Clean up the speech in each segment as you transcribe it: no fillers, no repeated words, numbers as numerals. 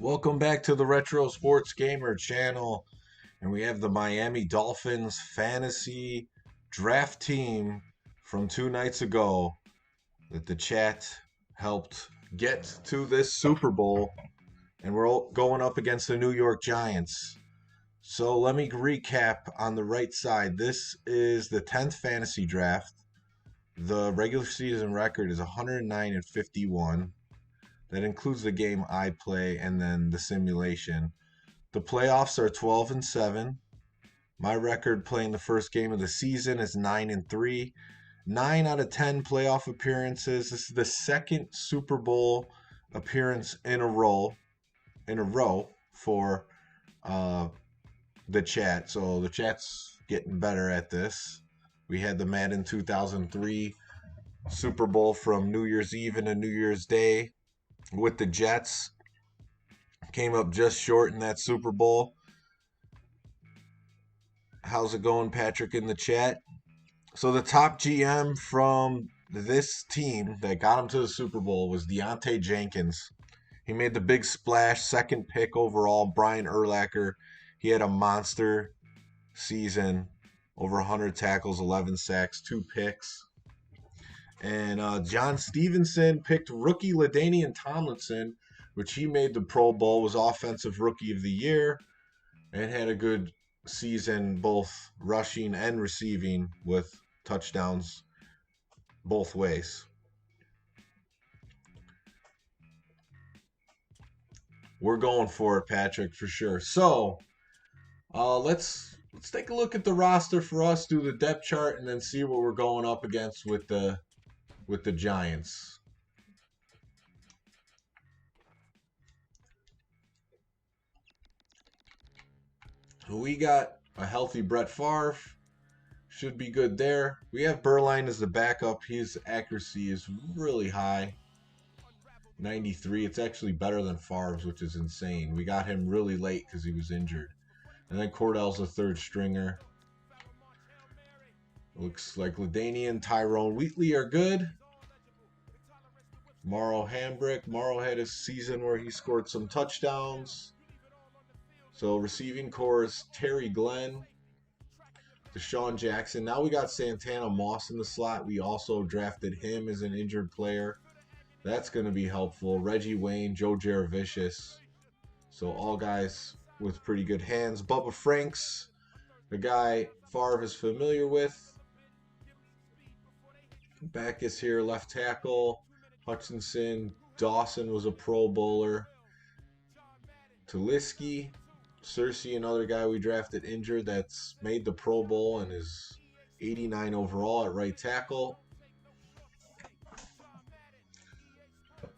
Welcome back to the Retro Sports Gamer channel. And we have the Miami Dolphins fantasy draft team from 2 nights ago that the chat helped get to this Super Bowl. And we're all going up against the New York Giants. So let me recap on the right side. This is the 10th fantasy draft. The regular season record is 109-51. That includes the game I play and then the simulation. The playoffs are 12-7. My record playing the first game of the season is 9-3. 9 out of 10 playoff appearances. This is the second Super Bowl appearance in a row for the chat. So the chat's getting better at this. We had the Madden 2003 Super Bowl from New Year's Eve into New Year's Day with the Jets. Came up just short in that Super Bowl. How's it going, Patrick, in the chat? So the top GM from this team that got him to the Super Bowl was Deontay Jenkins. He made the big splash, second pick overall. Brian Urlacher, he had a monster season, over 100 tackles, 11 sacks, 2 picks. And John Stevenson picked rookie LaDainian Tomlinson, which he made the Pro Bowl, was Offensive Rookie of the Year, and had a good season both rushing and receiving with touchdowns both ways. We're going for it, Patrick, for sure. So let's take a look at the roster for us, do the depth chart, and then see what we're going up against with the Giants. We got a healthy Brett Favre. Should be good there. We have Burline as the backup. His accuracy is really high. 93. It's actually better than Favre's, which is insane. We got him really late because he was injured. And then Cordell's a third stringer. Looks like LaDainian, Tyrone Wheatley are good. Morrow Hambrick. Morrow had a season where he scored some touchdowns. So receiving core is Terry Glenn, Deshaun Jackson. Now we got Santana Moss in the slot. We also drafted him as an injured player. That's going to be helpful. Reggie Wayne, Joe Jaravicious. So all guys with pretty good hands. Bubba Franks, the guy Favre is familiar with. Backus here, left tackle. Hutchinson. Dawson was a Pro Bowler. Taliski. Cersei, another guy we drafted injured that's made the Pro Bowl and is 89 overall at right tackle.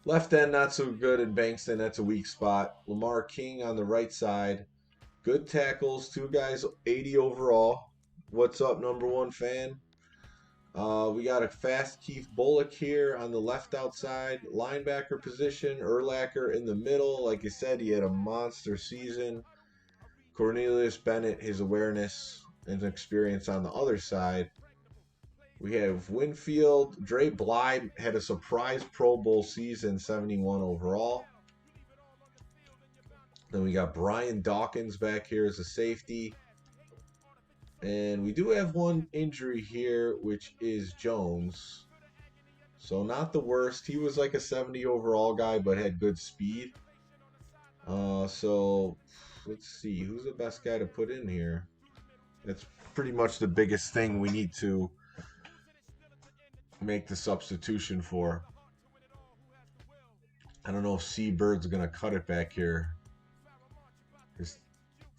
Left end, not so good in Bankston. That's a weak spot. Lamar King on the right side. Good tackles. 2 guys, 80 overall. What's up, number 1 fan? We got a fast Keith Bullock here on the left outside. Linebacker position. Urlacher in the middle. Like I said, he had a monster season. Cornelius Bennett, his awareness and experience on the other side. We have Winfield. Dre Bly had a surprise Pro Bowl season, 71 overall. Then we got Brian Dawkins back here as a safety. And we do have one injury here, which is Jones. So not the worst. He was like a 70 overall guy, but had good speed. So let's see, who's the best guy to put in here? That's pretty much the biggest thing we need to make the substitution for. I don't know if Seabird's going to cut it back here. His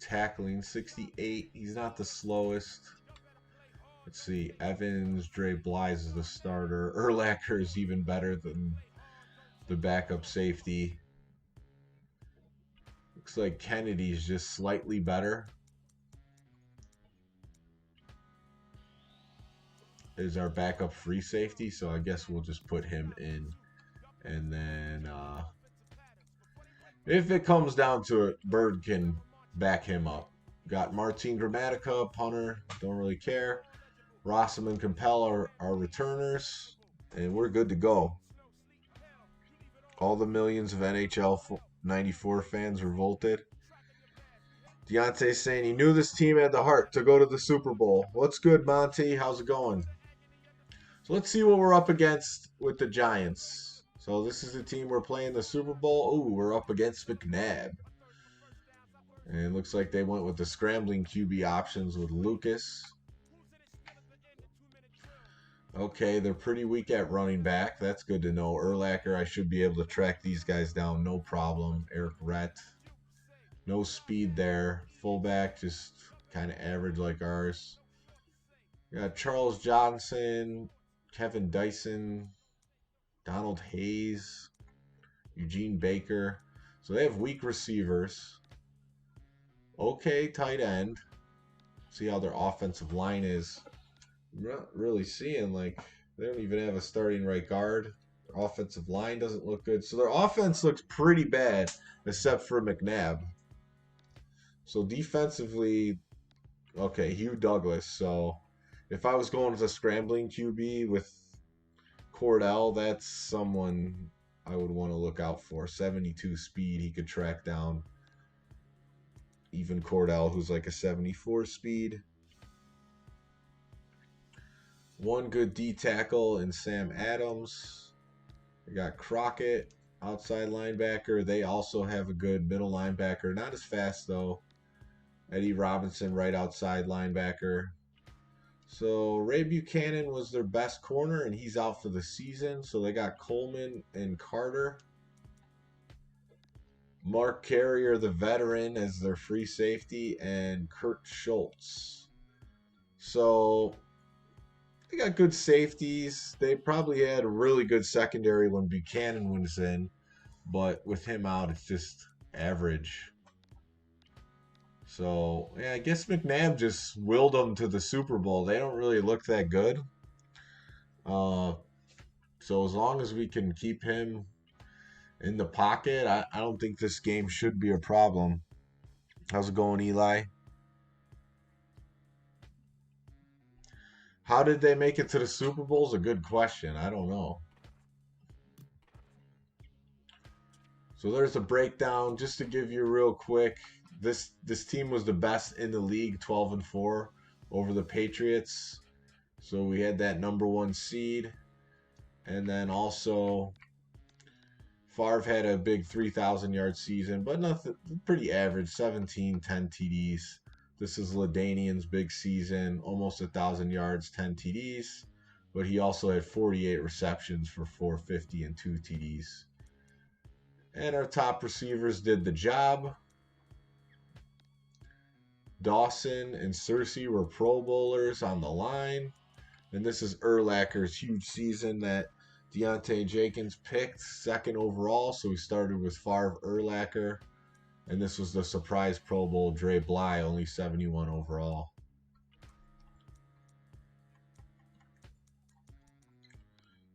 tackling, 68. He's not the slowest. Let's see, Evans, Dre Bly's is the starter. Urlacher is even better than the backup safety. Looks like Kennedy's just slightly better. Is our backup free safety, so I guess we'll just put him in. And then if it comes down to it, Bird can back him up. Got Martin Gramatica, punter, don't really care. Rossum and Compel are returners, and we're good to go. All the millions of NHL 94 fans revolted. Deontay's saying he knew this team had the heart to go to the Super Bowl. What's good, Monty? How's it going? So let's see what we're up against with the Giants. So this is the team we're playing the Super Bowl. Ooh, we're up against McNabb. And it looks like they went with the scrambling QB options with Lucas. Okay, they're pretty weak at running back. That's good to know. Urlacher, I should be able to track these guys down. No problem. Eric Rett. No speed there. Fullback, just kind of average like ours. We got Charles Johnson, Kevin Dyson, Donald Hayes, Eugene Baker. So they have weak receivers. Okay, tight end. See how their offensive line is. I'm not really seeing, like, they don't even have a starting right guard. Their offensive line doesn't look good. So their offense looks pretty bad, except for McNabb. So defensively, okay, Hugh Douglas. So if I was going with a scrambling QB with Cordell, that's someone I would want to look out for. 72 speed, he could track down even Cordell, who's like a 74 speed. One good D tackle in Sam Adams. We got Crockett, outside linebacker. They also have a good middle linebacker. Not as fast, though. Eddie Robinson, right outside linebacker. So Ray Buchanan was their best corner, and he's out for the season. So they got Coleman and Carter. Mark Carrier, the veteran, as their free safety, and Kurt Schultz. So they got good safeties. They probably had a really good secondary when Buchanan was in, but with him out, it's just average. So, yeah, I guess McNabb just willed them to the Super Bowl. They don't really look that good. So as long as we can keep him in the pocket, I don't think this game should be a problem. How's it going, Eli? How did they make it to the Super Bowl is a good question. I don't know. So there's a breakdown. Just to give you real quick, this team was the best in the league, 12-4 over the Patriots. So we had that #1 seed. And then also Favre had a big 3,000-yard season, but nothing, pretty average, 17, 10 TDs. This is LaDainian's big season, almost 1,000 yards, 10 TDs. But he also had 48 receptions for 450 and 2 TDs. And our top receivers did the job. Dawson and Cersei were Pro Bowlers on the line. And this is Urlacher's huge season that Deontay Jenkins picked 2nd overall. So we started with Favre, Urlacher. And this was the surprise Pro Bowl, Dre Bly, only 71 overall.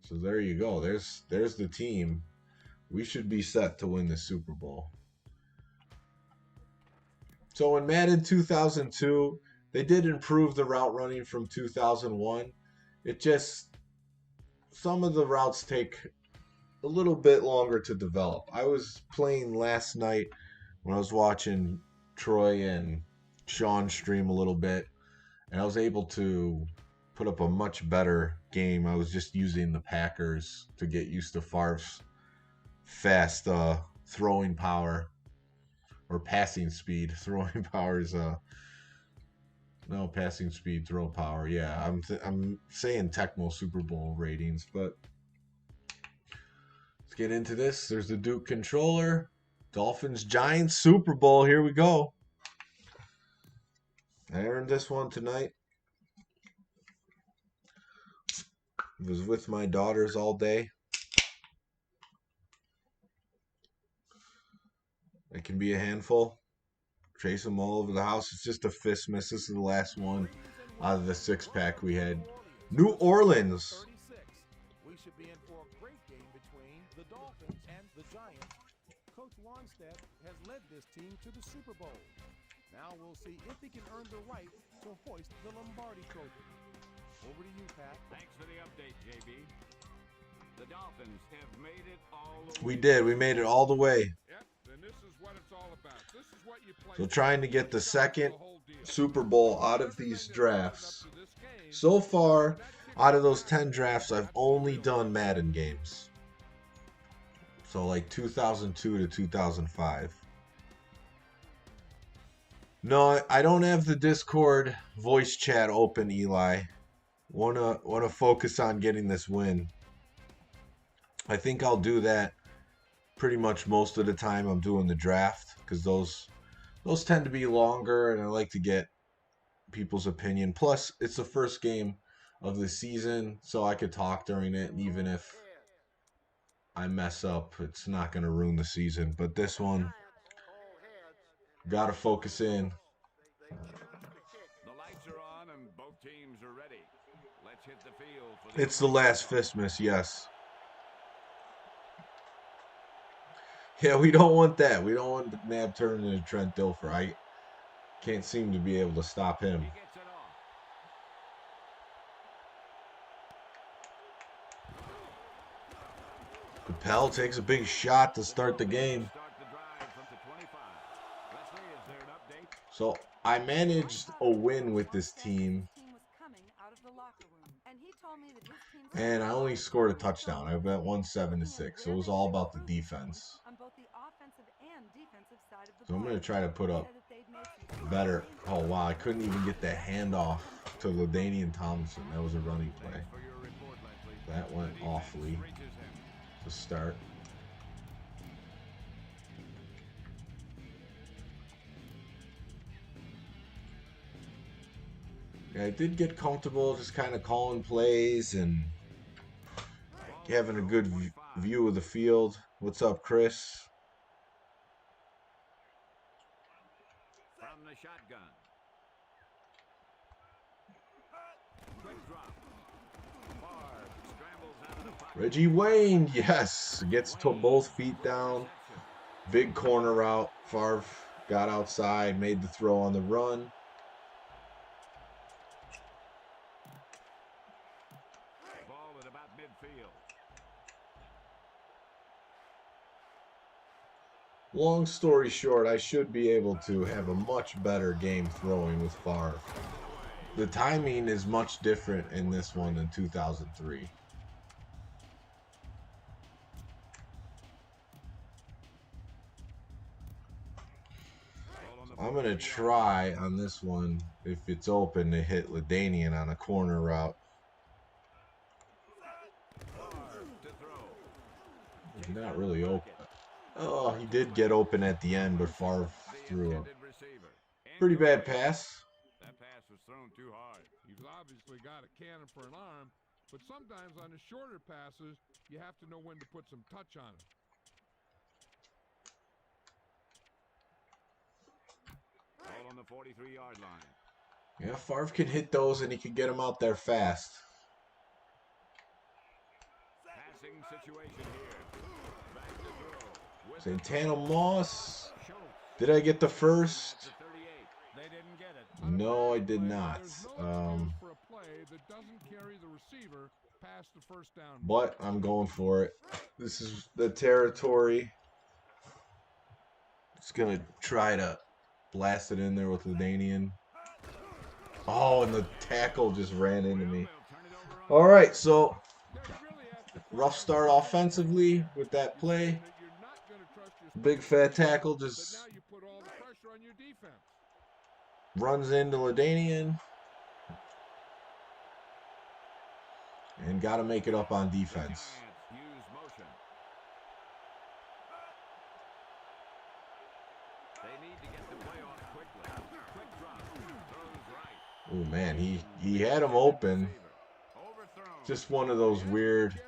So there you go. There's the team. We should be set to win the Super Bowl. So in Madden 2002, they did improve the route running from 2001. It just, some of the routes take a little bit longer to develop. I was playing last night when I was watching Troy and Sean stream a little bit, and I was able to put up a much better game. I was just using the Packers to get used to Favre's fast throwing power, or passing speed. Throwing power is no, passing speed, throw power. Yeah, I'm saying Tecmo Super Bowl ratings, but let's get into this. There's the Duke controller. Dolphins Giants Super Bowl. Here we go. I earned this one tonight. I was with my daughters all day. It can be a handful. Chase them all over the house. It's just a fist miss. This is the last one out of the 6-pack we had. New Orleans. We should be in for a great game between the Dolphins and the Giants. Coach Wanstead has led this team to the Super Bowl. Now we'll see if he can earn the right to hoist the Lombardi Trophy. Over to you, Pat. Thanks for the update, JB. The Dolphins have made it all the way. We did. We made it all the way. Yep, the new So trying to get the second Super Bowl out of these drafts. So far, out of those 10 drafts, I've only done Madden games. So like 2002 to 2005. No, I don't have the Discord voice chat open, Eli. Wanna focus on getting this win. I think I'll do that pretty much most of the time I'm doing the draft, because those tend to be longer and I like to get people's opinion. Plus, it's the first game of the season, so I could talk during it, and even if I mess up, it's not going to ruin the season. But this one, got to focus in. The lights are on and both teams are ready. Let's hit the field for It's the last Fistmas, yes. Yeah, we don't want that. We don't want the Nab turning into Trent Dilfer. I can't seem to be able to stop him. Capel takes a big shot to start the game. So I managed a win with this team, and I only scored a touchdown. I went 1-7-6, so it was all about the defense. So I'm going to try to put up better. Oh, wow, I couldn't even get that handoff to LaDainian Tomlinson. That was a running play. That went awfully to start. Yeah, I did get comfortable just kind of calling plays and having a good view of the field. What's up, Chris? From the shotgun. Reggie Wayne, yes, gets to both feet down. Big corner route. Favre got outside, made the throw on the run. Ball at about midfield. Long story short, I should be able to have a much better game throwing with Favre. The timing is much different in this one than 2003. I'm going to try on this one, if it's open, to hit LaDainian on a corner route. He's not really open. Oh, he did get open at the end, but Favre threw a pretty bad pass. That pass was thrown too hard. You've obviously got a cannon for an arm, but sometimes on the shorter passes, you have to know when to put some touch on it. Ball on the 43-yard line. Yeah, Favre can hit those, and he can get them out there fast. Passing situation here. Back to throw. Santana Moss. Did I get the first? They didn't get it. No, I did not. But I'm going for it. This is the territory. It's going to try to blast it in there with LaDainian. Oh, and the tackle just ran into me. All right, so rough start offensively with that play. Big fat tackle just runs into LaDainian. And got to make it up on defense. Oh, man, he had him open. Just one of those weird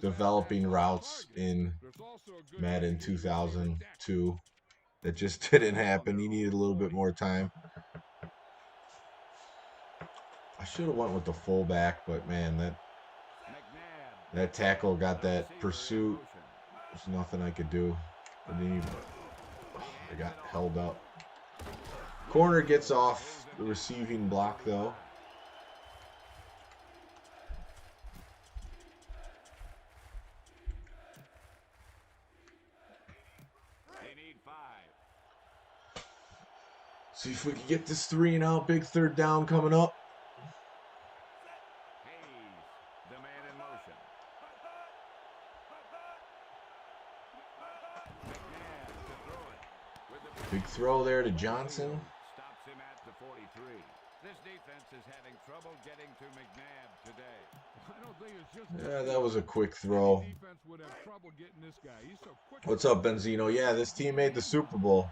developing routes in Madden 2002 that just didn't happen. He needed a little bit more time. I should have went with the fullback, but man, that tackle got that pursuit. There's nothing I could do. I got held up. Corner gets off the receiving block, though. See if we can get this 3 now. Big third down coming up. Hayes, the man in motion. McNabb to throw it. With the Big throw there to Johnson. stops him at the 43. This defense is having trouble getting to McNabb today. I don't think it's just Yeah, that was a quick throw. defense would have trouble getting this guy. He's so quick. What's up, Benzino? Yeah, this team made the Super Bowl.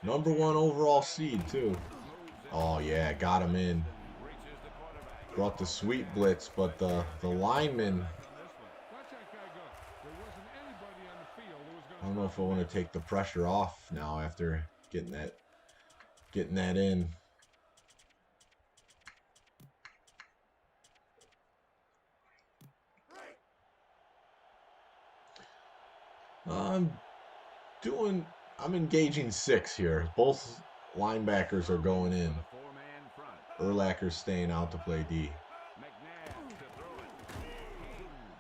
Number 1 overall seed, too. Oh, yeah, got him in. Brought the sweet blitz, but the lineman, I don't know if I want to take the pressure off now after getting that in. I'm engaging 6 here. Both linebackers are going in. Urlacher's staying out to play D.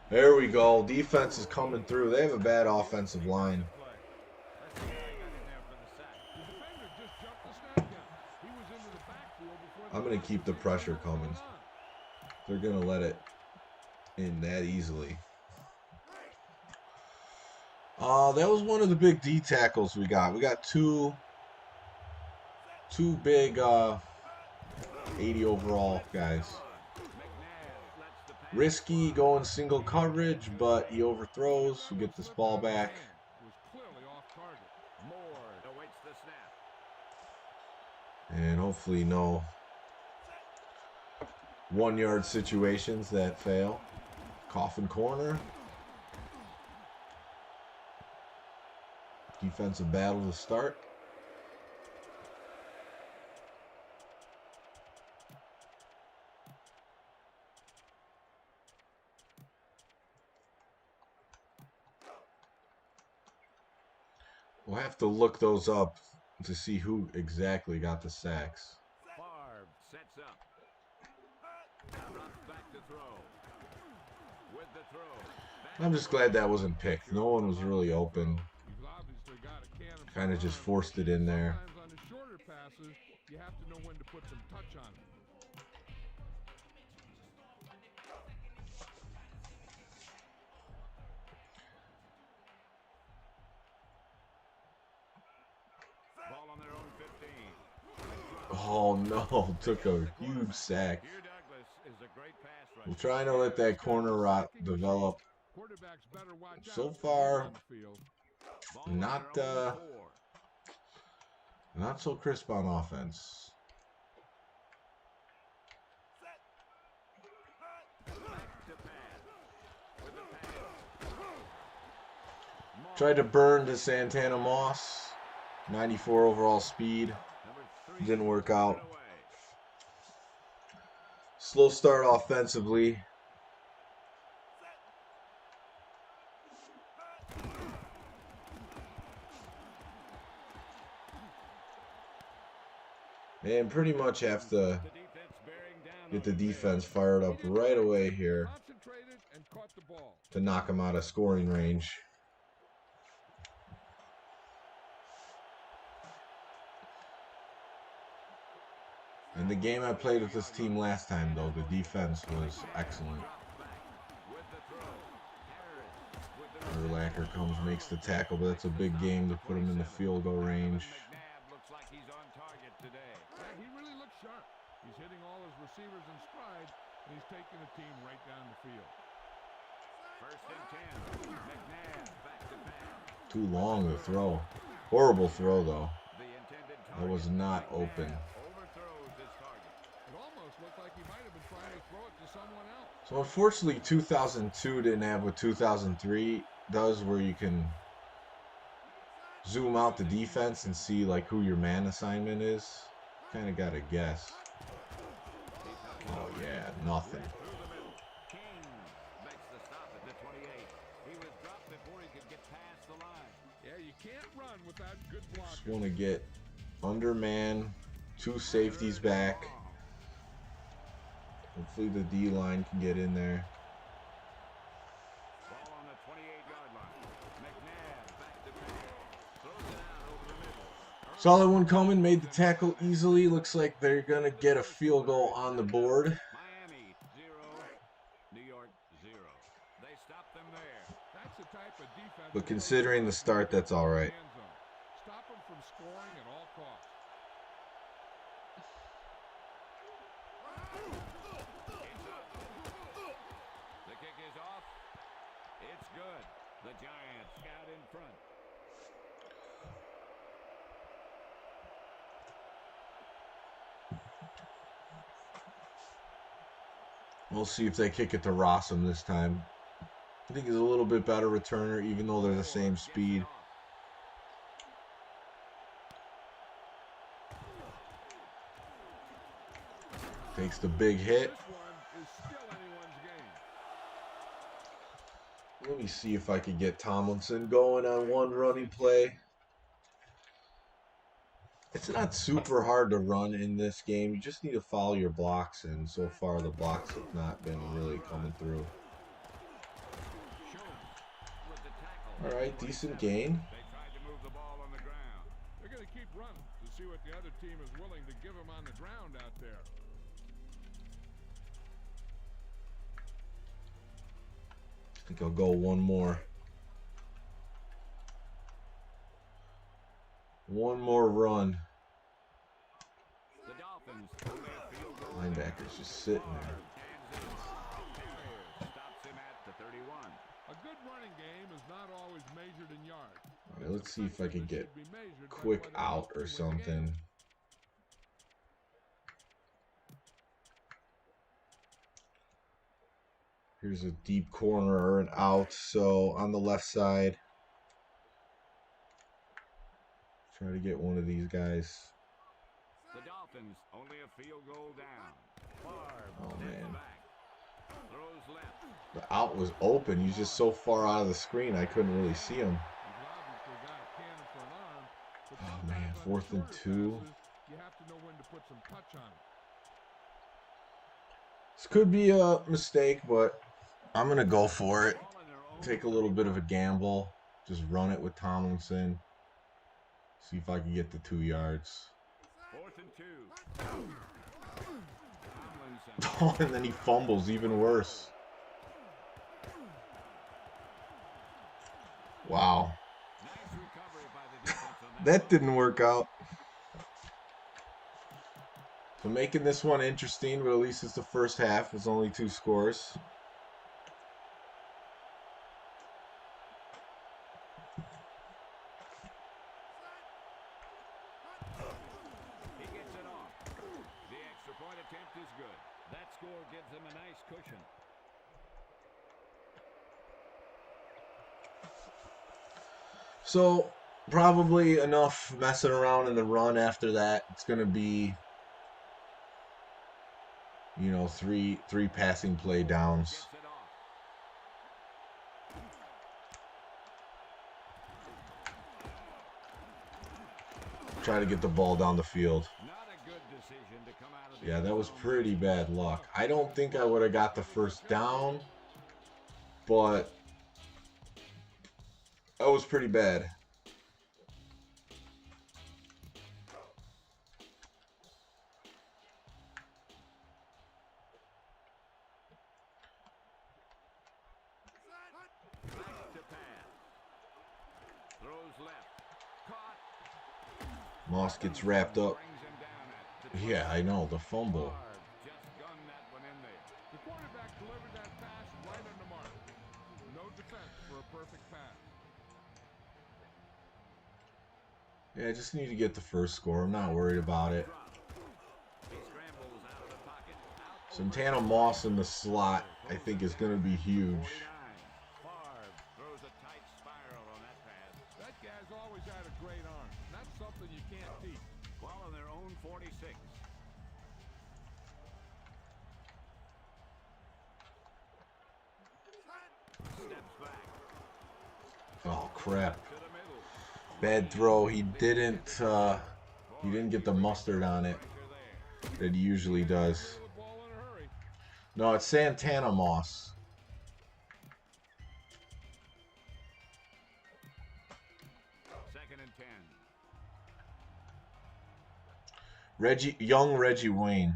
There we go. Defense is coming through. They have a bad offensive line. I'm going to keep the pressure coming. They're going to let it in that easily. That was one of the big D tackles we got. We got two big 80 overall guys. Risky going single coverage, but he overthrows. We get this ball back. And hopefully no 1-yard situations that fail. Coffin corner. Defensive battle to start. We'll have to look those up to see who exactly got the sacks. Favre sets up. Drops back to throw. With the throw. I'm just glad that wasn't picked. No one was really open. Kind of just forced it in there. Sometimes on the shorter passes, you have to know when to put some touch on it. Ball on their own 15. Oh no, took a huge sack. We're trying to let that corner rot develop. So far, not so crisp on offense. Tried to burn to Santana Moss. 94 overall speed. Didn't work out. Slow start offensively. And pretty much have to get the defense fired up right away here to knock them out of scoring range. In the game I played with this team last time, though, the defense was excellent. Urlacher comes, makes the tackle, but that's a big game to put him in the field goal range. He really looks sharp. He's hitting all his receivers in stride, and he's taking the team right down the field. First and 10. McNabb back to pass. Too long to throw. Horrible throw, though. That was not open. So unfortunately 2002 didn't have what 2003 does, where you can zoom out the defense and see like who your man assignment is. Kind of got to guess. Oh yeah, nothing. Just want to get under man, 2 safeties back. Hopefully the D line can get in there. Ball on the 28-yard line. McNabb back to pass. Throws it out. Solid one coming, made the tackle easily. Looks like they're going to get a field goal on the board. Miami 0, New York 0. They stop them there. That's the type of defense. But considering the start, that's all right. Stop them from scoring at all costs. The kick is off. It's good. The Giants got in front. We'll see if they kick it to Rossum this time. I think he's a little bit better returner, even though they're the same speed. Takes the big hit. Let me see if I can get Tomlinson going on one running play. It's not super hard to run in this game. You just need to follow your blocks, and so far the blocks have not been really coming through. All right, decent gain. They tried to move the ball on the ground. They're going to keep running to see what the other team is willing to give them on the ground out there. I think I'll go one more. One more run. The Dolphins only a field goal. Linebacker's just sitting there. Stops him at the 31. A good running game is not always measured in yards. All right, let's see if I can get quick out or something. Here's a deep corner or an out, so on the left side. Try to get one of these guys. The Dolphins only a field goal down. Oh man. Throws left. The out was open. He's just so far out of the screen I couldn't really see him. Oh man, 4th and 2. You have to know when to put some touch on it. This could be a mistake, but I'm going to go for it. Take a little bit of a gamble. Just run it with Tomlinson. See if I can get the 2 yards. 4th and 2. Oh, and then he fumbles, even worse. Wow. Nice recovery by the defense on That didn't work out. So making this one interesting, but at least it's the first half. It's only 2 scores. He gets it off. The extra point attempt is good. That score gives him a nice cushion. So probably enough messing around in the run after that. It's going to be, you know, three passing play downs. Gets it off. Try to get the ball down the field. Not a good decision to come out of the Yeah, that was pretty bad luck. I don't think I would have got the first down, but that was pretty bad. back to pass. Throws left. Caught. Moss gets wrapped up. Brings him down at the Yeah, I know, the fumble. just gunned that one in there. The quarterback delivered that pass right on the mark. No defense for a perfect pass. Yeah, I just need to get the first score. I'm not worried about it. He scrambles out of the pocket. Out Santana Moss in the slot, I think, is going to be huge. 49. Favre throws a tight spiral on that pass. That guy's always had a great arm. That's something you can't teach. Ball on their own 46. Steps back Oh, crap. to the middle. Bad throw. He didn't get the mustard on it Pressure there. that he usually does. Throw the ball in a hurry. No, it's Santana Moss. Second and 10. Young Reggie Wayne.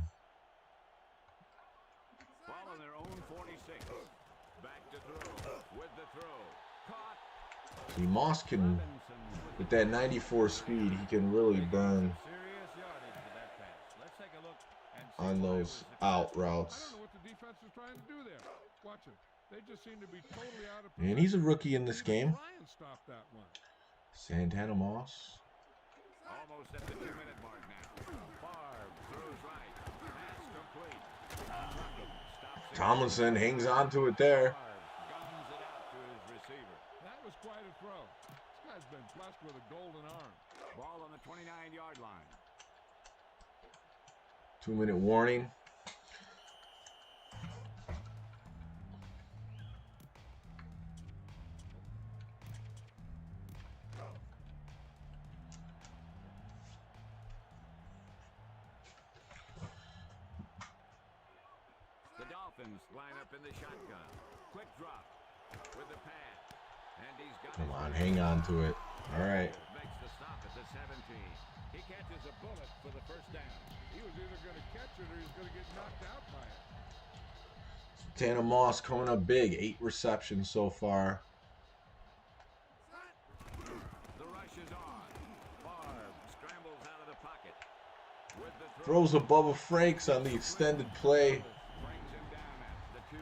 Ball on their own 46. Back to throw. With the throw. Caught. See, Moss can, with that 94 speed, he can really burn Serious yardage to that pass. Let's take a look and see on why it those was successful. out I don't routes. know what the defense is trying to do there. Watch it. They just seem to be totally out of And he's a position. rookie in this Even game. try and stop that one. Santana Moss. Almost at the 2-minute mark now. Favre throws right. Pass complete. Stops it. Tomlinson hangs on to it there. Favre guns it out to his receiver. That was quite a throw. This guy's been blessed with a golden arm. Ball on the 29-yard line. 2-minute warning. The Dolphins line up in the shotgun. Quick drop with the pass. And he's got Come on, hang on to it. All right. Makes the stop at the 17. He catches a bullet for the first down. He was either going to catch it or he's going to get knocked out by it. Santana Moss coming up big. 8 receptions so far. The rush is on. Favre scrambles out of the pocket. With the throw. Throws a Bubba Franks on the extended play. Brings him down at the 2.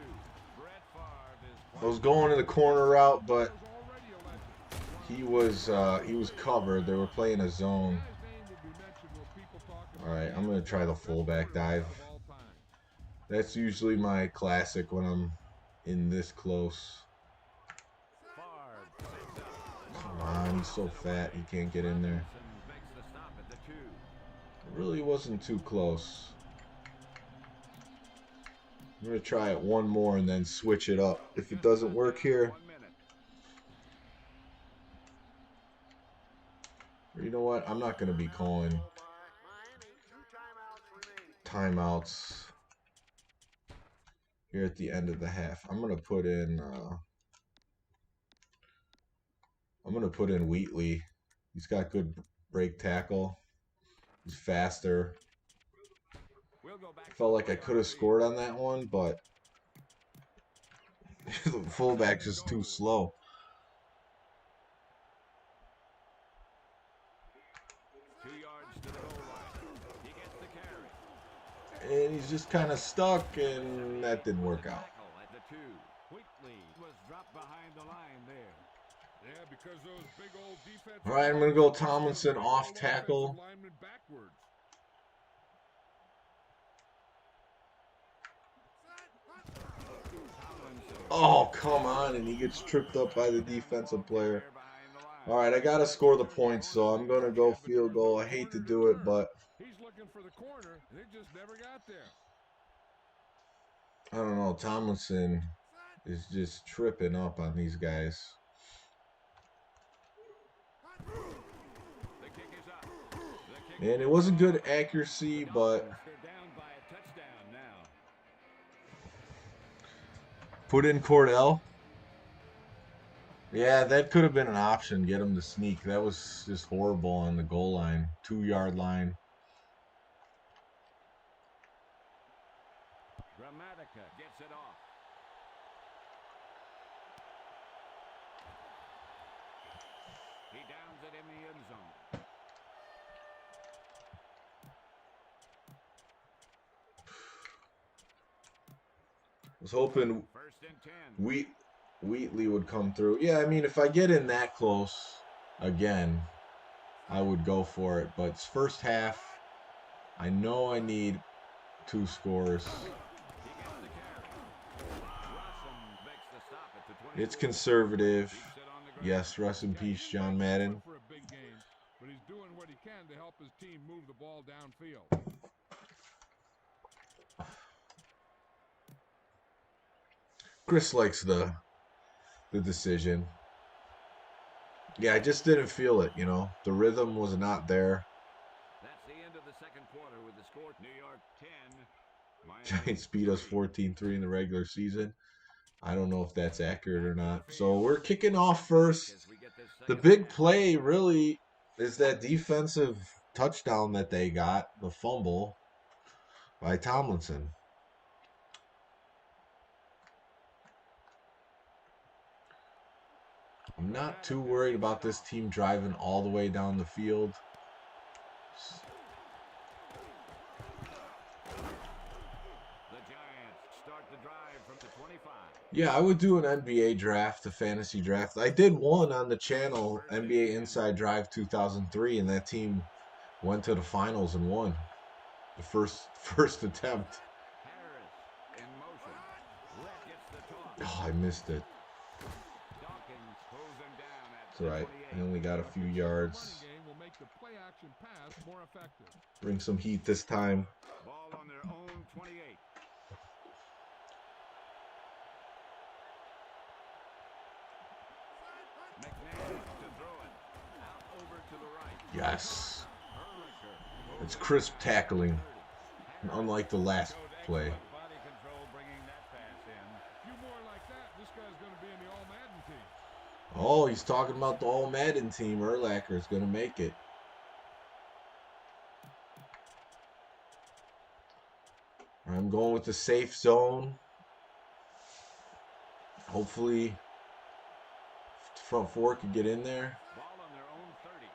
Brett Favre is I was going in the corner route, but There's already a legend. he was covered. They were playing a zone. His name will be mentioned when people talk about All right, I'm going to try the fullback dive. of all time. That's usually my classic when I'm in this close. Favre sets up. Come on, he's so fat he can't get in there. Makes the stop at the 2. It really wasn't too close. I'm going to try it one more and then switch it up. If it doesn't work here, 1 minute. or you know what? I'm not going to be calling timeouts here at the end of the half. I'm going to put in Wheatley. He's got good break tackle. He's faster. We'll go back. Felt like I could have scored on that one, but the fullback's just too slow. 2 yards to the goal line. He gets the carry. And he's just kind of stuck, and that didn't work out. Tackle at the 2. Quickly was dropped behind the line there. Yeah, because those big old defensive All right, I'm going to go Tomlinson off tackle. linemen backwards. Oh, come on, and he gets tripped up by the defensive player. Behind the line. All right, I got to score the points, so I'm going to go field goal. I hate to do it, but He's looking for the corner. They just never got there. I don't know. Tomlinson is just tripping up on these guys. The kick is up. The kick And it wasn't good accuracy, but They're down by a touchdown now. put in Cordell. Yeah, that could have been an option. Get him to sneak. That was just horrible on the goal line. 2-yard line. Gramatica gets it off. He downs it in the end zone. Was hoping First and 10. Wheatley would come through. Yeah, I mean, if I get in that close again, I would go for it. But it's first half. I know I need 2 scores. He gets the carry. Russell makes the stop at the 20. It's conservative. Keeps it on the ground. Yes, rest in peace, John Madden. For a big game, but he's doing what he can to help his team move the ball downfield. Chris likes the decision. Yeah, I just didn't feel it, you know. The rhythm was not there. That's the end of the second quarter with the score New York 10. Miami Giants beat us 14-3 in the regular season. I don't know if that's accurate or not. So we're kicking off first. as we get this The second big half. play really is that defensive touchdown that they got, the fumble by Tomlinson. I'm not too worried about this team driving all the way down the field. Yeah, I would do an NBA draft, a fantasy draft. I did one on the channel, NBA Inside Drive 2003, and that team went to the finals and won the first attempt. Oh, I missed it. It's all right. I only got a few yards. Bring some heat this time. Ball on their own 28. Yes. It's crisp tackling, unlike the last play. Oh, he's talking about the All Madden team. Urlacher is going to make it. I'm going with the safe zone. Hopefully, front four can get in there. Ball on their own 30.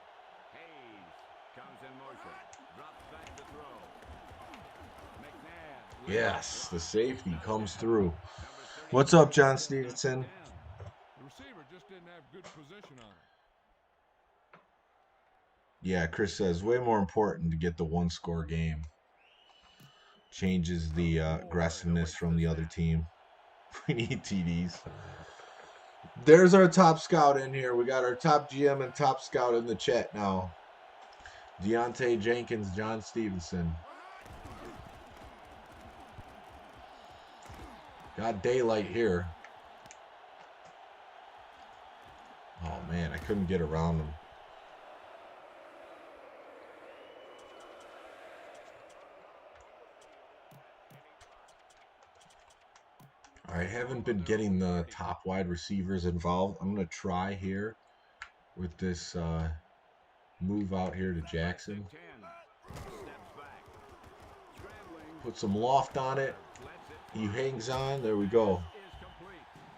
Hayes comes in motion. Drops back to throw. McNabb. Yes, the safety comes through. What's up, John Stevenson? The receiver just didn't have good position on it. Yeah, Chris says way more important to get the one-score game. Changes the aggressiveness from the other team. We need TDs. There's our top scout in here. We got our top GM and top scout in the chat now. Deontay Jenkins, John Stevenson. Got daylight here. Oh, man, I couldn't get around him. I haven't been getting the top wide receivers involved. I'm going to try here with this move out here to Jackson. Put some loft on it. He hangs on. There we go.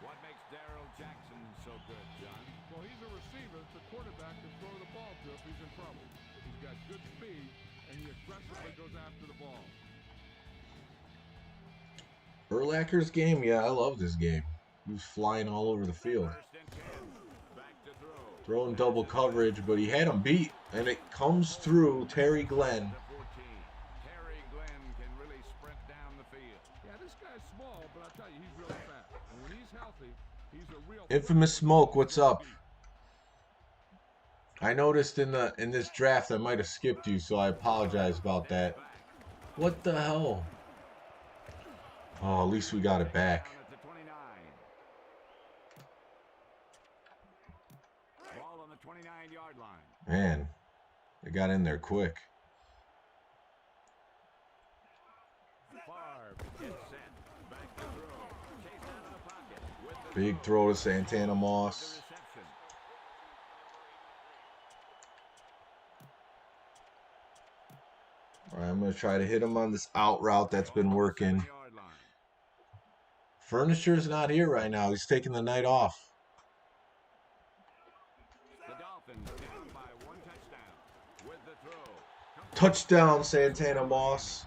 What makes Darryl Jackson so good, John? Well, he's a receiver that the quarterback can throw the ball to if he's in trouble. He's got good speed, and he aggressively goes after the ball. Urlacher's game? Yeah, I love this game. He was flying all over the field. Throwing double coverage, but he had him beat, and it comes through Terry Glenn. Terry Glenn can really sprint down the field. Yeah, this guy's small, but I'll tell you, he's really fast. And when he's healthy, he's a real... Infamous Smoke, what's up? I noticed in this draft I might have skipped you, so I apologize about that. What the hell? Oh, at least we got it back. Ball on the 29-yard line. Man, they got in there quick. Big throw to Santana Moss. All right, I'm going to try to hit him on this out route that's been working. Furniture's not here right now. He's taking the night off. Touchdown, Santana Moss.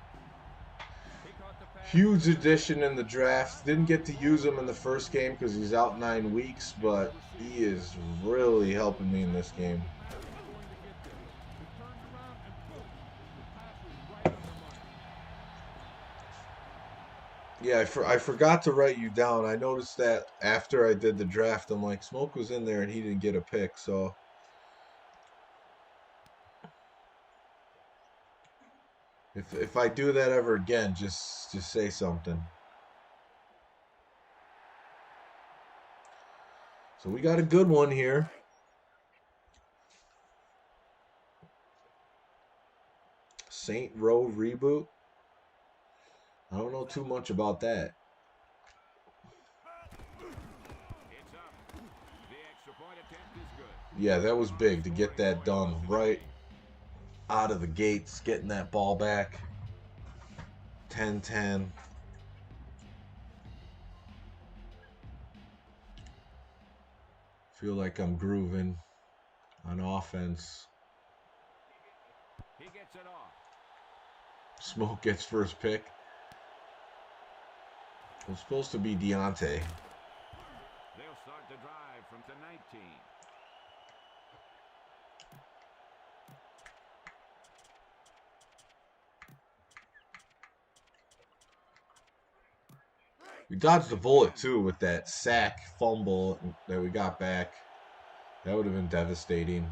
Huge addition in the draft. Didn't get to use him in the first game because he's out 9 weeks, but he is really helping me in this game. Yeah, I forgot to write you down. I noticed that after I did the draft, I'm like, Smoke was in there and he didn't get a pick, so... If I do that ever again, just say something. So we got a good one here. Saint Row reboot. I don't know too much about that. Yeah, that was big to get that done right out of the gates, getting that ball back. 10-10. Feel like I'm grooving on offense. He gets it off. Smoke gets first pick. It was supposed to be Deontay. They'll start the drive from the 19. We dodged the bullet too with that sack fumble that we got back. That would have been devastating.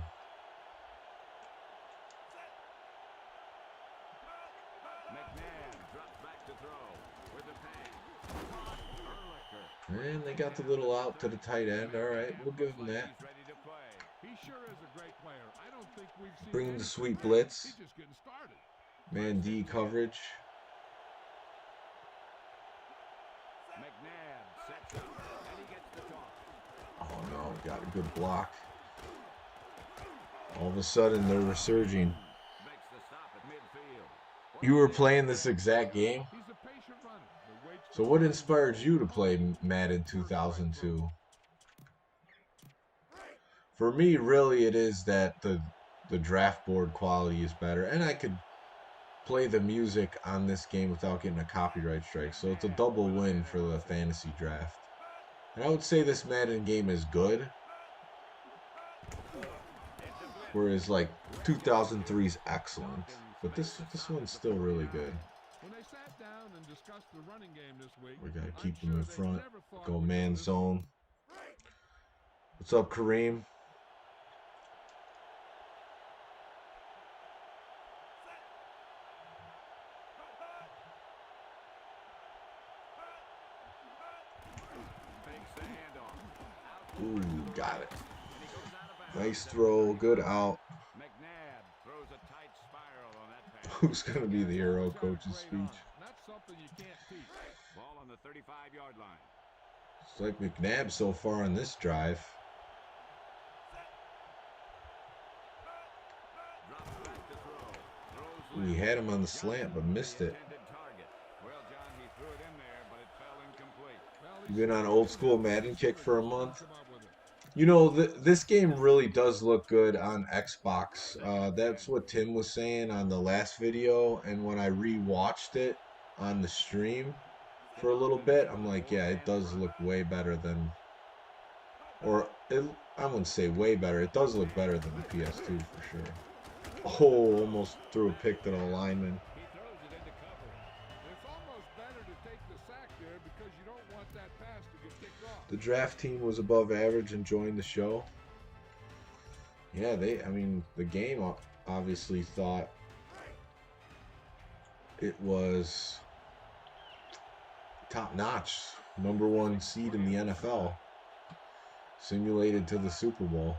McNabb drops back to throw with a pass. And they got the little out to the tight end. All right, we'll give him that. He's ready to play. He sure is a great player. I don't think we've seen Bring the anything sweet like blitz. He's just getting started. Man D coverage. McNabb sets up, and he gets the toss. Oh no, got a good block. All of a sudden they're resurging. Makes the stop at midfield. You were playing this exact game? He's a patient runner. But waits So what inspired you to play Madden 2002? For me, really, it is that the draft board quality is better, and I could play the music on this game without getting a copyright strike. So it's a double win for the fantasy draft. And I would say this Madden game is good, whereas like 2003 is excellent. But this one's still really good. When they sat down and discussed the running game this week, We gotta I'm keep sure him in they front. never thought Go it would man this zone. What's up, Kareem? Fakes the handoff. Ooh, got it. Nice throw, good out. McNabb throws a tight spiral on that pass. Who's gonna be the hero coach's speech? That's something you can't teach. Ball on the 35-yard line. It's like McNabb so far on this drive. Drops back to throw. We had him on the slant, but missed it. Well, John, he threw it in there, but it fell incomplete. You've been on old school Madden kick for a month. Come up with it. You know, this game really does look good on Xbox. That's what Tim was saying on the last video, and when I re-watched it on the stream for a little bit, I'm like, yeah, it does look way better than, I wouldn't say way better. It does look better than the PS2 for sure. Oh, almost threw a pick to the lineman. He throws it into cover. It's almost better to take the sack there because you don't want that pass to get kicked off. The draft team was above average and joined the show. Yeah, the game obviously thought it was top notch, #1 seed in the NFL, simulated to the Super Bowl.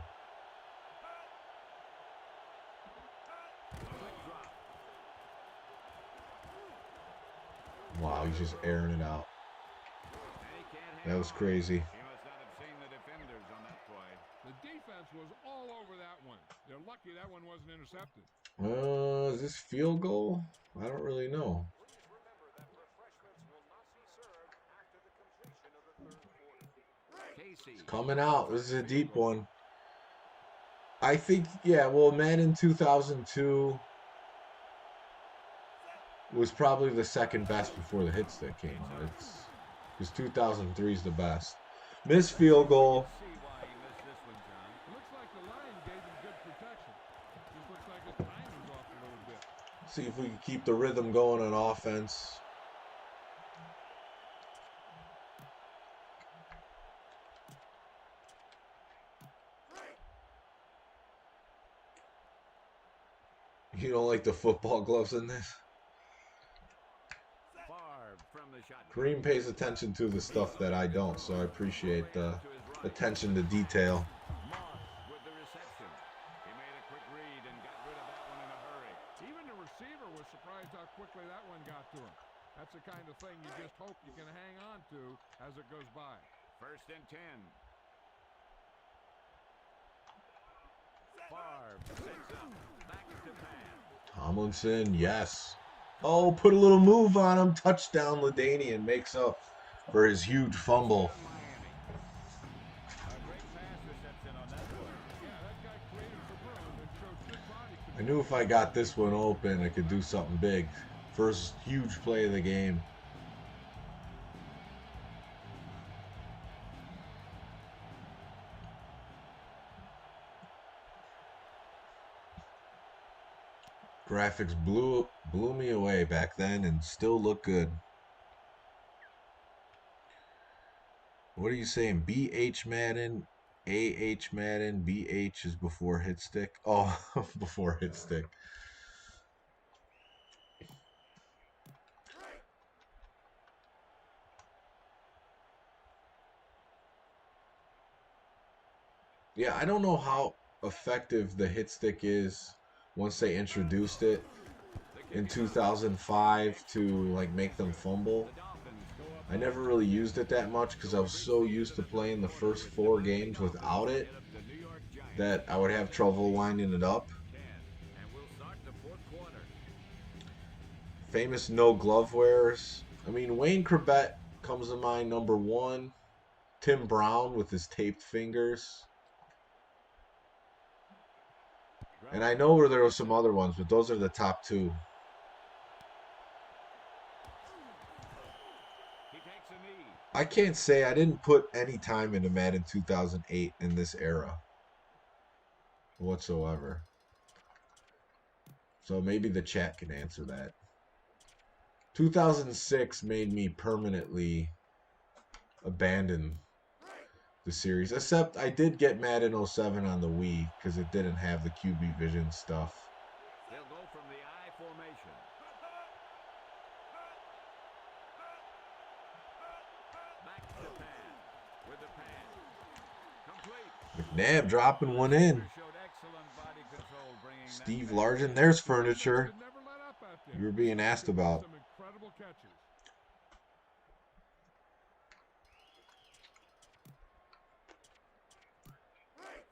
Wow, he's just airing it out. That was crazy. He must not have seen the defenders on that play. The defense was all over that one. They're lucky that one wasn't intercepted. Is this field goal? I don't really know. Casey. It's coming out. This is a deep one. I think, yeah, well, Madden 2002 was probably the second best before the hit stick came out. Because 2003 is the best. Missed field goal. See why he missed this one, John. It looks like the line gave him good protection. Just looks like his timing's off a little bit. See if we can keep the rhythm going on offense. You don't like the football gloves in this? Favre from the shotgun. Kareem pays attention to the stuff that I don't, so I appreciate the attention to detail. Moss with the reception. He made a quick read and got rid of that one in a hurry. Even the receiver was surprised how quickly that one got to him. That's the kind of thing you just hope you can hang on to as it goes by. 1st and 10. Favre sets up. Back to pass. Tomlinson, yes. Oh, put a little move on him. Touchdown, LaDainian makes up for his huge fumble. Miami. A great pass reception on that play. Yeah, that guy created some room and showed good body I control. knew if I got this one open, I could do something big. First huge play of the game. Graphics blew me away back then and still look good. What are you saying? BH Madden, AH Madden, BH is before hit stick. Oh, before hit stick. Yeah, I don't know how effective the hit stick is once they introduced it in 2005 to like make them fumble. I never really used it that much because I was so used to playing the first 4 games without it that I would have trouble winding it up. Famous no glove wearers. I mean, Wayne Corbett comes to mind number one. Tim Brown with his taped fingers. And I know where there were some other ones, but those are the top two. I can't say I didn't put any time into Madden 2008 in this era whatsoever. So maybe the chat can answer that. 2006 made me permanently abandon the series. Except I did get Madden 07 on the Wii because it didn't have the QB Vision stuff. They'll go from the I formation. Back to pass. With the pass. Complete. McNabb dropping one in. Showed excellent body control, bringing Steve that Largent, there's furniture never let up out there. you were being asked about. Some incredible catches.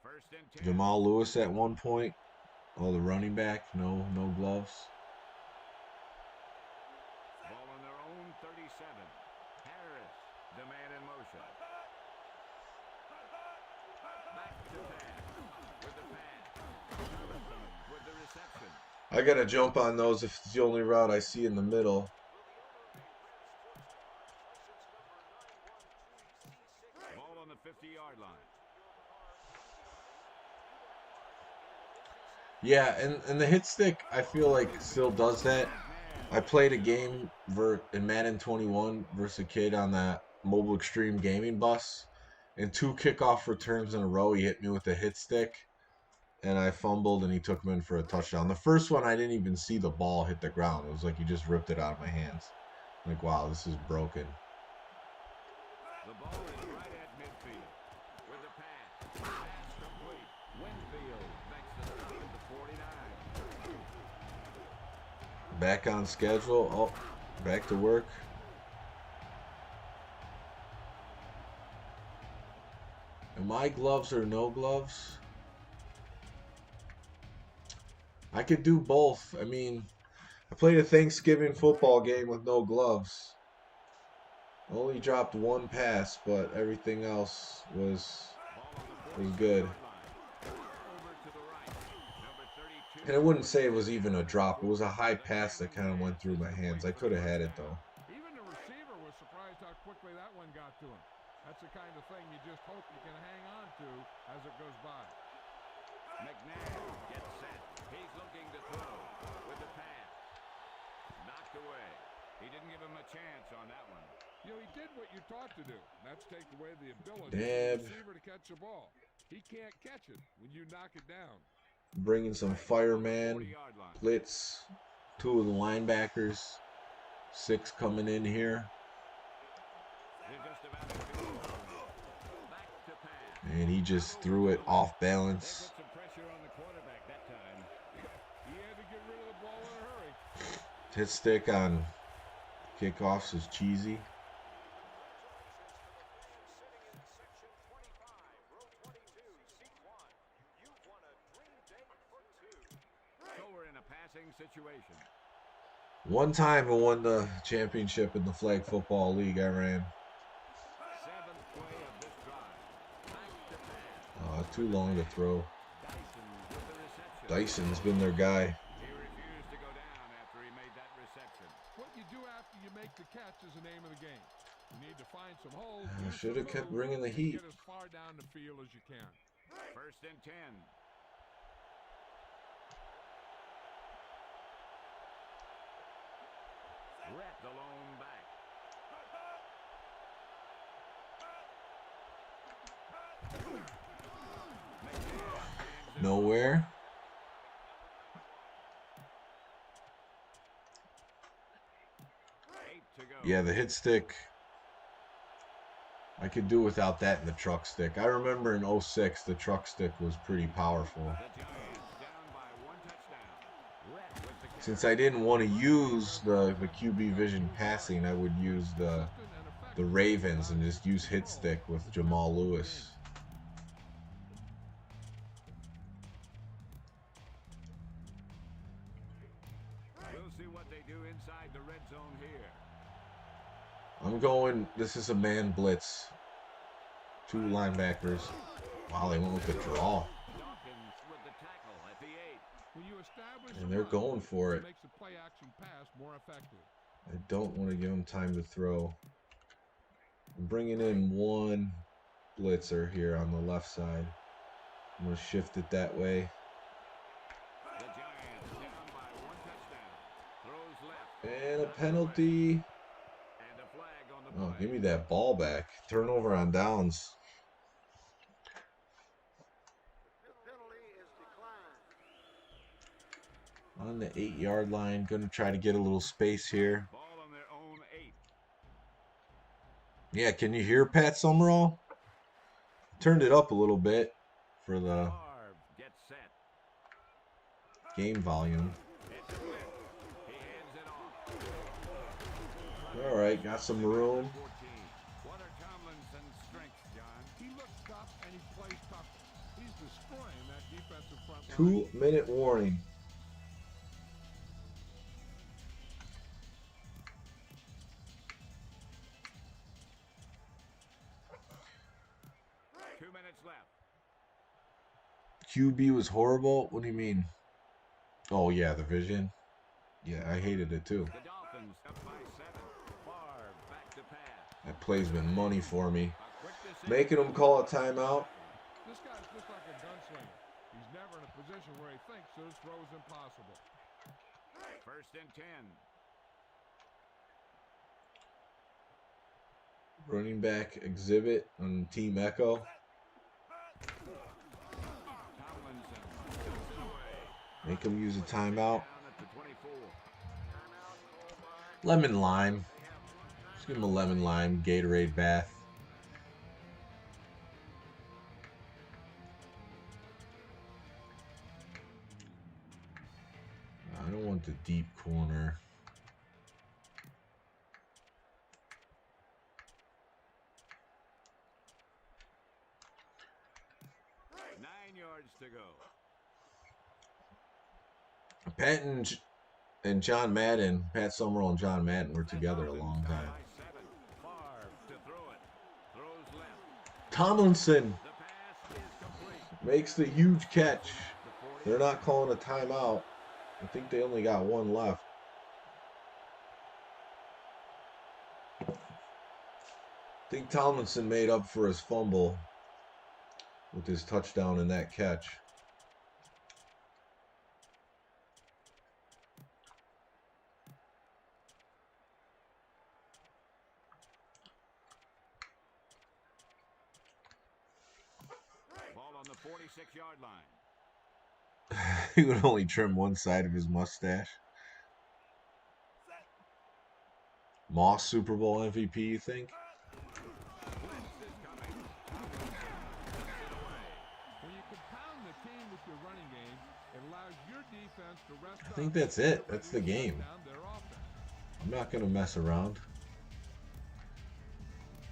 First and 10. Jamal Lewis at one point. Oh, the running back, no gloves. Ball on their own 37. Harris, the man in motion. Back to pass. With the pass. With the reception. I gotta jump on those if it's the only route I see in the middle. Ball on the 50-yard line. Yeah, and the hit stick, I feel like still does that. I played a game in Madden 21 versus a kid on that Mobile Extreme Gaming bus. And 2 kickoff returns in a row, he hit me with the hit stick. And I fumbled, and he took me in for a touchdown. The first one, I didn't even see the ball hit the ground. It was like he just ripped it out of my hands. I'm like, wow, this is broken. The ball is right at midfield. With the pass. Pass complete. Winfield makes the stop at the 49. Back on schedule. Oh, back to work. Am I gloves or no gloves? I could do both. I mean, I played a Thanksgiving football game with no gloves. Only dropped 1 pass, but everything else was good. And I wouldn't say it was even a drop. It was a high pass that kind of went through my hands. I could have had it, though. Even the receiver was surprised how quickly that one got to him. That's the kind of thing you just hope you can hang on to as it goes by. McNabb gets set. He's looking to throw with the pass. Knocked away. He didn't give him a chance on that one. You know, he did what you taught to do. That's take away the ability of the receiver to catch the ball. He can't catch it when you knock it down. Bringing some fireman, blitz, 2 of the linebackers, 6 coming in here. And he just threw it off balance. Hit stick on kickoffs is cheesy. passing situation. One time I won the championship in the flag football league I ran. Seventh play of this drive. Back to pass. Oh, it's too long to throw. Dyson with the reception. Dyson's been their guy. He refused to go down after he made that reception. What you do after you make the catch is the name of the game. You need to find some holes. I should have kept bringing the heat. Get as far down the field as you can. First and 10. Rhett the lone back. Nowhere. Yeah, the hit stick. I could do without that in the truck stick. I remember in 06, the truck stick was pretty powerful. Since I didn't want to use the QB vision passing, I would use the Ravens and just use hit stick with Jamal Lewis. We'll see what they do inside the red zone here. I'm going, this is a man blitz. 2 linebackers. Wow, they went with the draw. With the tackle at the 8. When you establish And they're going for it. makes the play action pass more effective. I don't want to give him time to throw. I'm bringing in one blitzer here on the left side. I'm going to shift it that way. The Giants down by 1 touchdown. Throws left. And a penalty. And a flag on the Oh, play. give me that ball back. Turnover on downs. On the 8-yard line. Going to try to get a little space here. Ball on their own 8. Yeah, can you hear Pat Summerall? Turned it up a little bit for the Favre gets set. game volume. It's a whip. He hands it off. All right, got some room. 14. What are Tomlinson's strengths, John? He looks tough and he plays tough. He's destroying that defensive front line. 2-minute warning. QB was horrible? What do you mean? Oh, yeah, the vision. Yeah, I hated it too. The Dolphins up by 7. Favre back to pass. That play's been money for me. A quick decision. Making them call a timeout. This guy's just like a gunslinger. He's never in a position where he thinks that his throw is impossible. First and 10. Running back exhibit on Team Echo. Tomlinson takes it away. Make them use a timeout. Down at the 24. Lemon lime. Just give him a lemon lime Gatorade bath. I don't want the deep corner. To go. Pat and John Madden, Pat Summerall and John Madden were together a long time. Favre to throw it. Throws left. Tomlinson The pass is complete. makes the huge catch. They're not calling a timeout. I think they only got one left. I think Tomlinson made up for his fumble with his touchdown and that catch. Ball on the 46-yard line. He would only trim one side of his mustache. Moss Super Bowl MVP, you think? I think that's it. That's the game. I'm not going to mess around.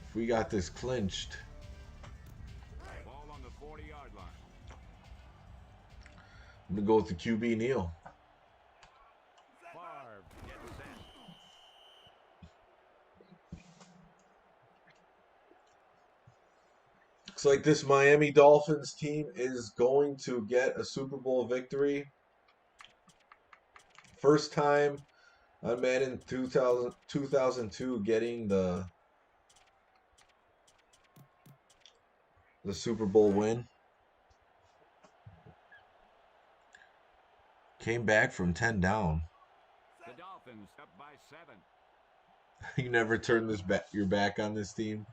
If we got this clinched, Ball on the 40-yard line. I'm going to go with the QB kneel. like this Miami Dolphins team is going to get a Super Bowl victory. First time on Madden 2002 getting the Super Bowl win. Came back from 10 down. The Dolphins up by 7. You never turn your back on this team.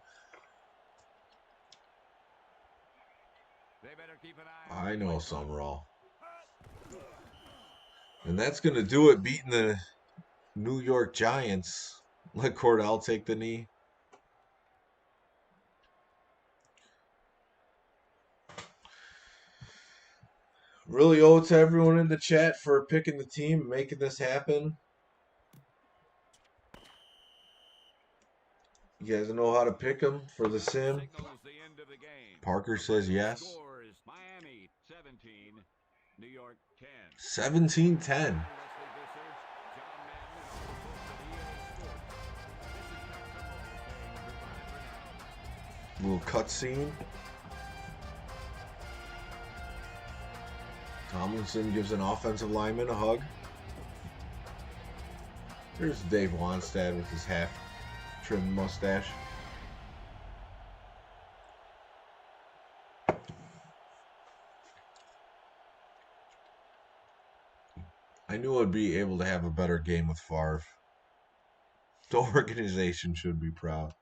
They better keep an eye on I the know play Summerall. And that's going to do it, beating the New York Giants. Let Cordell take the knee. Really owe it to everyone in the chat for picking the team and making this happen. You guys know how to pick them for the sim? signals the end of the game. Parker says yes. Score is Miami 17, New York 10. 17-10. Little cutscene. Tomlinson gives an offensive lineman a hug. There's Dave Wanstead with his half-trimmed mustache. I knew I'd be able to have a better game with Favre. The organization should be proud.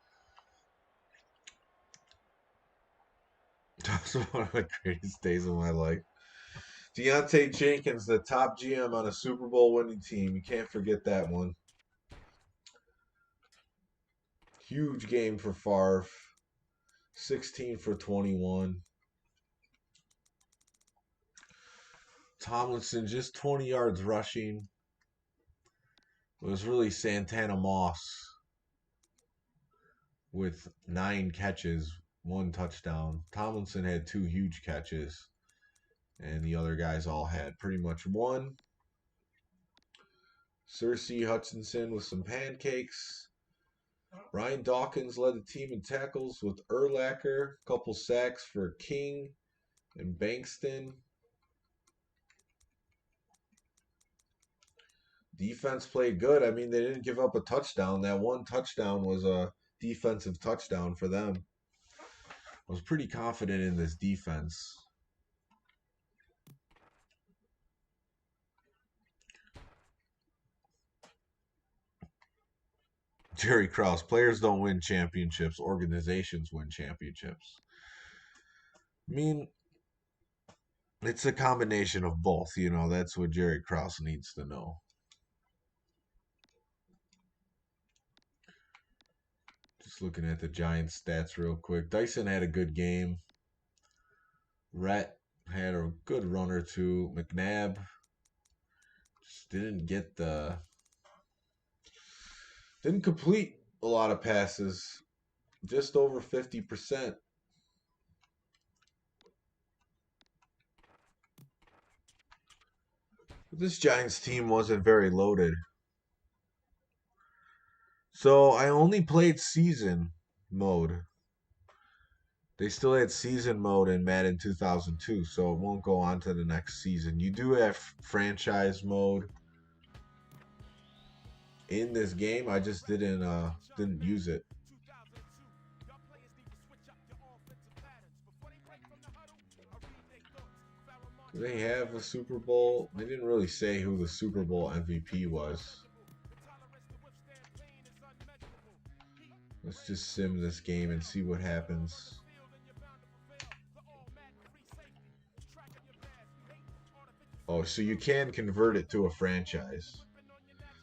That was one of the greatest days of my life. Deontay Jenkins, the top GM on a Super Bowl winning team. You can't forget that one. Huge game for Favre. 16 for 21. Tomlinson just 20 yards rushing. It was really Santana Moss with 9 catches, 1 touchdown. Tomlinson had 2 huge catches. And the other guys all had pretty much 1. Cersei Hutchinson with some pancakes. Ryan Dawkins led the team in tackles with Urlacher. A couple sacks for King and Bankston. Defense played good. I mean, they didn't give up a touchdown. That 1 touchdown was a defensive touchdown for them. I was pretty confident in this defense. Jerry Krause, players don't win championships, organizations win championships. I mean, it's a combination of both, you know, that's what Jerry Krause needs to know. Just looking at the Giants stats real quick. Dyson had a good game. Rhett had a good run or two. McNabb just didn't complete a lot of passes. Just over 50%. This Giants team wasn't very loaded. So I only played season mode. They still had season mode in Madden 2002, so it won't go on to the next season. You do have franchise mode in this game. I just didn't use it. Do they have a Super Bowl? They didn't really say who the Super Bowl MVP was. Let's just sim this game and see what happens. Oh, so you can convert it to a franchise.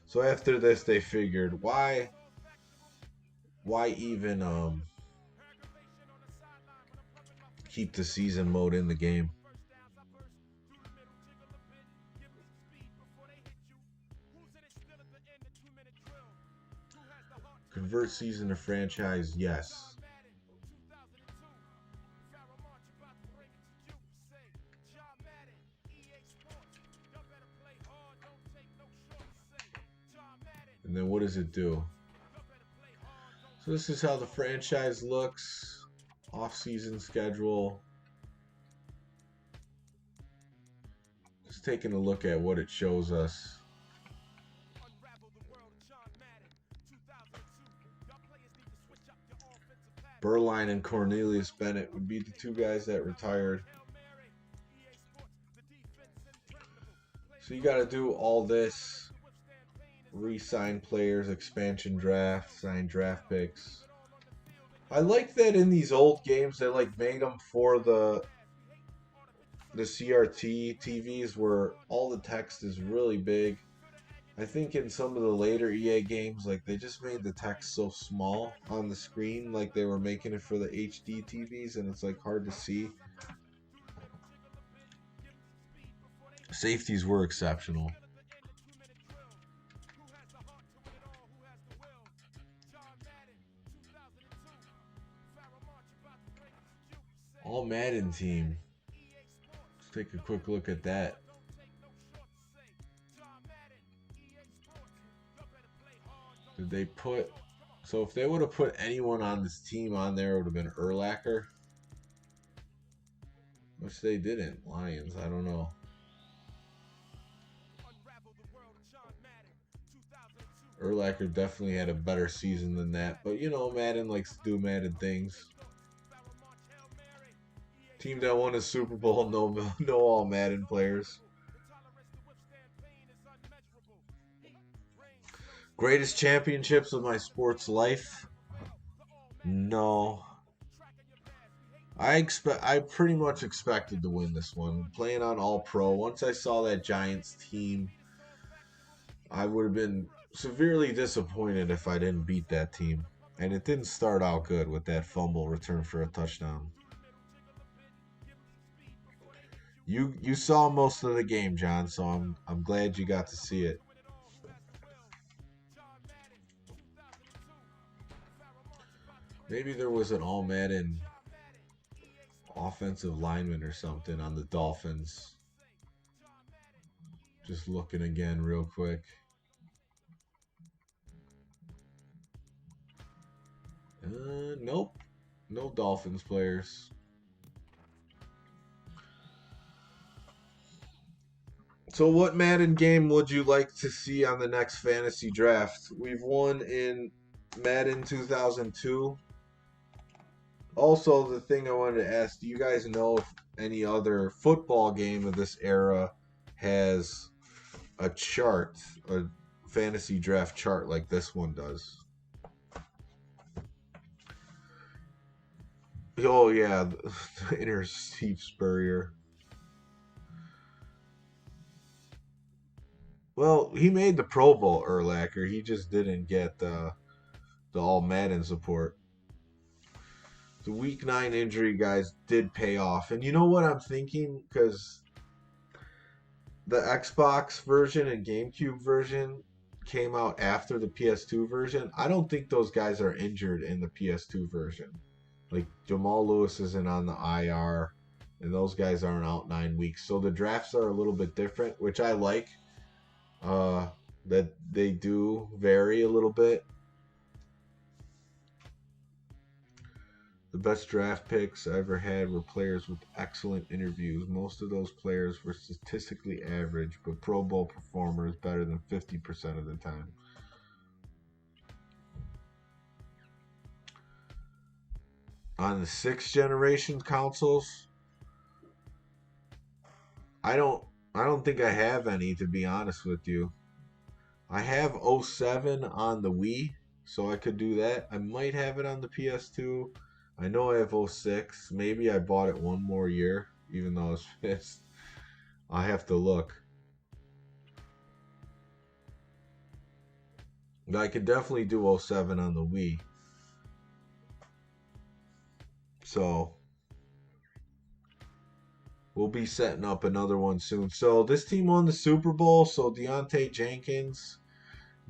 So after this, they figured, why even keep the season mode in the game? Convert season to franchise, yes. And then what does it do? So this is how the franchise looks. off-season schedule. Just taking a look at what it shows us. Berline and Cornelius Bennett would be the two guys that retired. So you got to do all this, re-sign players, expansion draft, sign draft picks. I like that in these old games they like made them for the CRT TVs where all the text is really big. I think in some of the later EA games, like they just made the text so small on the screen, like they were making it for the HD TVs, and it's like hard to see. Safeties were exceptional. All Madden team. Let's take a quick look at that. Did they put... So if they would have put anyone on this team on there, it would have been Urlacher. Which they didn't. Lions, I don't know. Urlacher definitely had a better season than that. But, you know, Madden likes to do Madden things. Team that won a Super Bowl, no all Madden players. Greatest championships of my sports life? No. I pretty much expected to win this one. Playing on All Pro. Once I saw that Giants team, I would have been severely disappointed if I didn't beat that team. And it didn't start out good with that fumble return for a touchdown. You saw most of the game, John, so I'm glad you got to see it. Maybe there was an All Madden offensive lineman or something on the Dolphins. Just looking again real quick. Nope. No Dolphins players. So what Madden game would you like to see on the next fantasy draft? We've won in Madden 2002. Also, the thing I wanted to ask, do you guys know if any other football game of this era has a chart, a fantasy draft chart like this one does? Oh, yeah, the inner Steve Spurrier. Well, he made the Pro Bowl, Urlacher. He just didn't get the All Madden support. The Week 9 injury, guys, did pay off. And you know what I'm thinking? Because the Xbox version and GameCube version came out after the PS2 version. I don't think those guys are injured in the PS2 version. Like, Jamal Lewis isn't on the IR, and those guys aren't out 9 weeks. So the drafts are a little bit different, which I like. That they do vary a little bit. The best draft picks I ever had were players with excellent interviews. Most of those players were statistically average, but Pro Bowl performers better than 50% of the time. On the 6th generation consoles, I don't think I have any, to be honest with you. I have 07 on the Wii, so I could do that. I might have it on the PS2. I know I have 06. Maybe I bought it one more year, even though I was pissed. I have to look. But I could definitely do 07 on the Wii. So we'll be setting up another one soon. So this team won the Super Bowl. So Deontay Jenkins,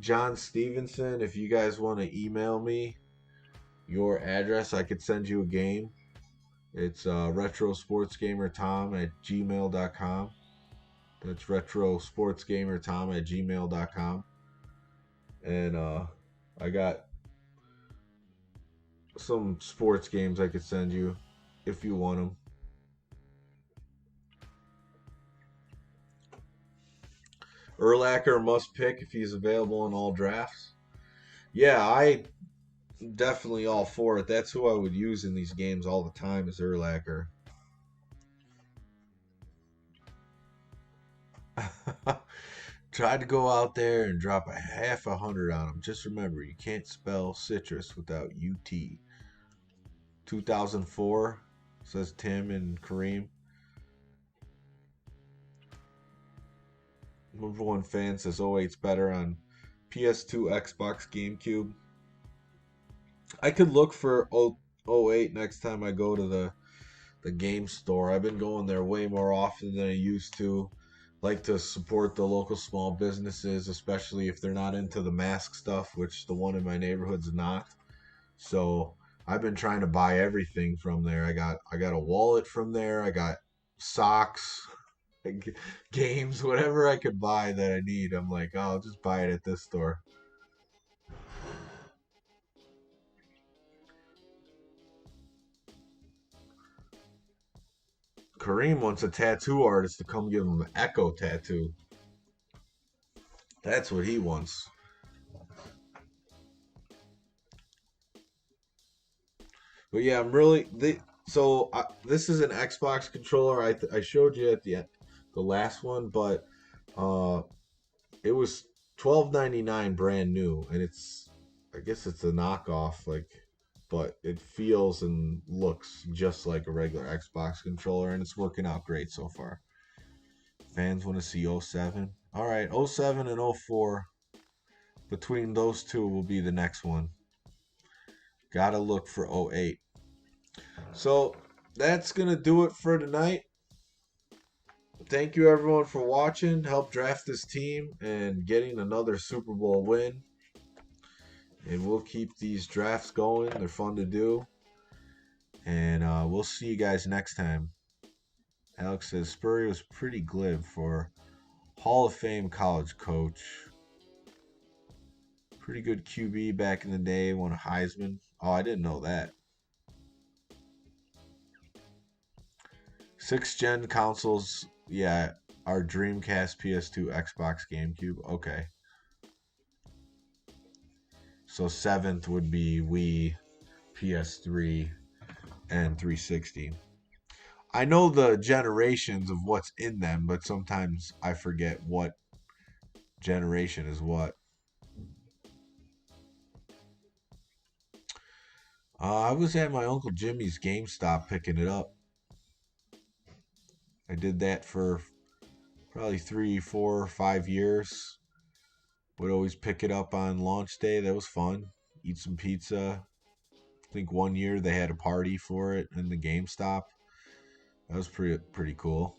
John Stevenson, if you guys want to email me your address, I could send you a game. It's retrosportsgamertom@gmail.com. That's retrosportsgamertom@gmail.com. And I got some sports games I could send you if you want them. Urlacher must pick if he's available in all drafts. Yeah, I definitely all for it. That's who I would use in these games all the time is Urlacher. Tried to go out there and drop a half 100 on him. Just remember, you can't spell citrus without UT. 2004, says Tim and Kareem. Number one fan says 08's better on PS2, Xbox, GameCube. I could look for 08 next time I go to the game store. I've been going there way more often than I used to. Like to support the local small businesses, especially if they're not into the mask stuff, which the one in my neighborhood's not. So I've been trying to buy everything from there. I got a wallet from there. I got socks, games, whatever I could buy that I need. I'm like, oh, I'll just buy it at this store. Kareem wants a tattoo artist to come give him an Echo tattoo. That's what he wants. But yeah, I'm really this is an Xbox controller. I showed you at the last one, but uh, it was $12.99 brand new, and I guess it's a knockoff, but it feels and looks just like a regular Xbox controller, and it's working out great so far. Fans want to see 07. All right, 07 and 04. Between those two will be the next one. Gotta look for 08. So that's gonna do it for tonight. Thank you everyone for watching. Help draft this team and getting another Super Bowl win. And we'll keep these drafts going. They're fun to do. And we'll see you guys next time. Alex says Spurrier was pretty glib for Hall of Fame college coach. Pretty good QB back in the day. Won a Heisman. Oh, I didn't know that. 6th-gen consoles. Yeah, our Dreamcast, PS2, Xbox, GameCube. Okay. So 7th would be Wii, PS3, and 360. I know the generations of what's in them, but sometimes I forget what generation is what. I was at my Uncle Jimmy's GameStop picking it up. I did that for probably 3, 4, 5 years. Would always pick it up on launch day. That was fun. Eat some pizza. I think one year they had a party for it in the GameStop. That was pretty cool.